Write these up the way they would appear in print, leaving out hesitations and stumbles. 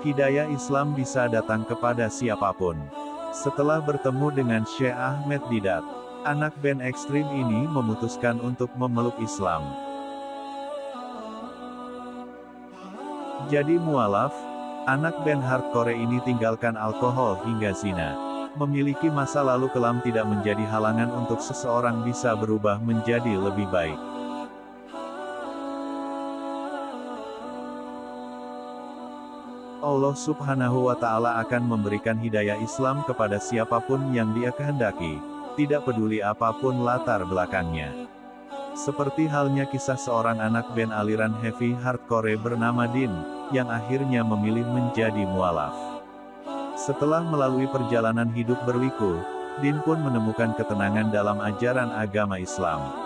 Hidayah Islam bisa datang kepada siapapun. Setelah bertemu dengan Syekh Ahmed Didat, anak band ekstrim ini memutuskan untuk memeluk Islam. Jadi mualaf, anak band hardcore ini tinggalkan alkohol hingga zina. Memiliki masa lalu kelam tidak menjadi halangan untuk seseorang bisa berubah menjadi lebih baik. Allah Subhanahu wa Ta'ala akan memberikan hidayah Islam kepada siapapun yang Dia kehendaki, tidak peduli apapun latar belakangnya. Seperti halnya kisah seorang anak band aliran heavy hardcore bernama Din, yang akhirnya memilih menjadi mualaf. Setelah melalui perjalanan hidup berliku, Din pun menemukan ketenangan dalam ajaran agama Islam.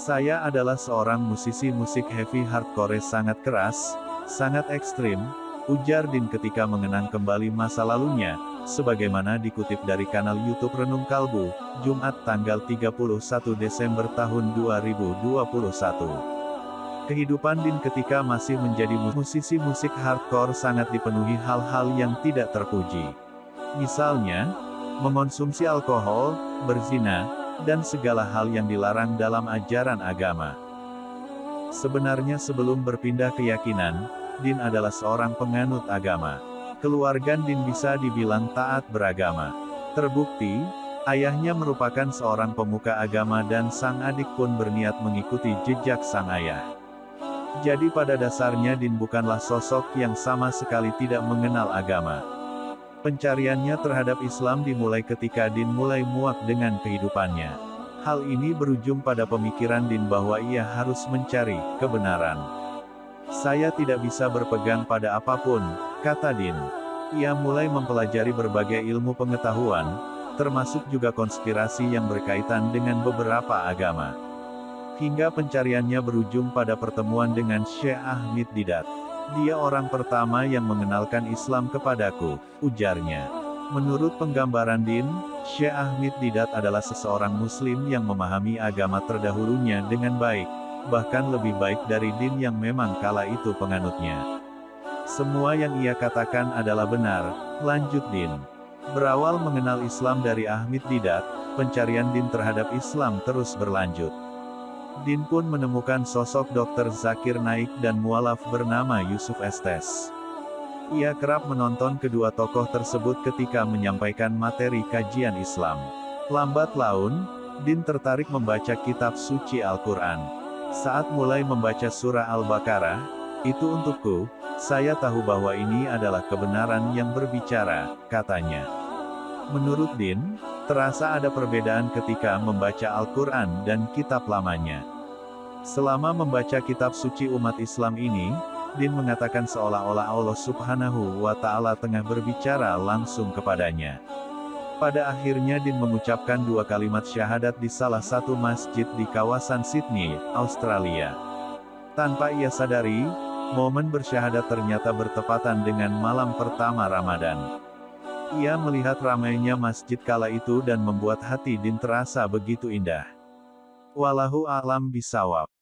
Saya adalah seorang musisi musik heavy hardcore sangat keras, sangat ekstrim, ujar Din ketika mengenang kembali masa lalunya, sebagaimana dikutip dari kanal YouTube Renung Kalbu, Jumat tanggal 31 Desember tahun 2021. Kehidupan Din ketika masih menjadi musisi musik hardcore sangat dipenuhi hal-hal yang tidak terpuji. Misalnya, mengonsumsi alkohol, berzina, dan segala hal yang dilarang dalam ajaran agama. Sebenarnya sebelum berpindah keyakinan, Din adalah seorang penganut agama. Keluarga Din bisa dibilang taat beragama. Terbukti, ayahnya merupakan seorang pemuka agama dan sang adik pun berniat mengikuti jejak sang ayah. Jadi pada dasarnya Din bukanlah sosok yang sama sekali tidak mengenal agama. Pencariannya terhadap Islam dimulai ketika Din mulai muak dengan kehidupannya. Hal ini berujung pada pemikiran Din bahwa ia harus mencari kebenaran. Saya tidak bisa berpegang pada apapun, kata Din. Ia mulai mempelajari berbagai ilmu pengetahuan, termasuk juga konspirasi yang berkaitan dengan beberapa agama. Hingga pencariannya berujung pada pertemuan dengan Syekh Ahmed Didat. Dia orang pertama yang mengenalkan Islam kepadaku, ujarnya. Menurut penggambaran Din, Syekh Ahmed Didat adalah seseorang Muslim yang memahami agama terdahulunya dengan baik, bahkan lebih baik dari Din yang memang kala itu penganutnya. Semua yang ia katakan adalah benar, lanjut Din. Berawal mengenal Islam dari Ahmed Didat, pencarian Din terhadap Islam terus berlanjut. Din pun menemukan sosok Dr. Zakir Naik dan mualaf bernama Yusuf Estes. Ia kerap menonton kedua tokoh tersebut ketika menyampaikan materi kajian Islam. Lambat laun, Din tertarik membaca kitab suci Al-Quran. Saat mulai membaca surah Al-Baqarah, itu untukku, saya tahu bahwa ini adalah kebenaran yang berbicara, katanya. Menurut Din, terasa ada perbedaan ketika membaca Al-Quran dan kitab lamanya. Selama membaca kitab suci umat Islam ini, Din mengatakan seolah-olah Allah Subhanahu wa Ta'ala tengah berbicara langsung kepadanya. Pada akhirnya Din mengucapkan dua kalimat syahadat di salah satu masjid di kawasan Sydney, Australia. Tanpa ia sadari, momen bersyahadat ternyata bertepatan dengan malam pertama Ramadan. Ia melihat ramainya masjid kala itu dan membuat hati Din terasa begitu indah. Wallahu a'lam bishawab.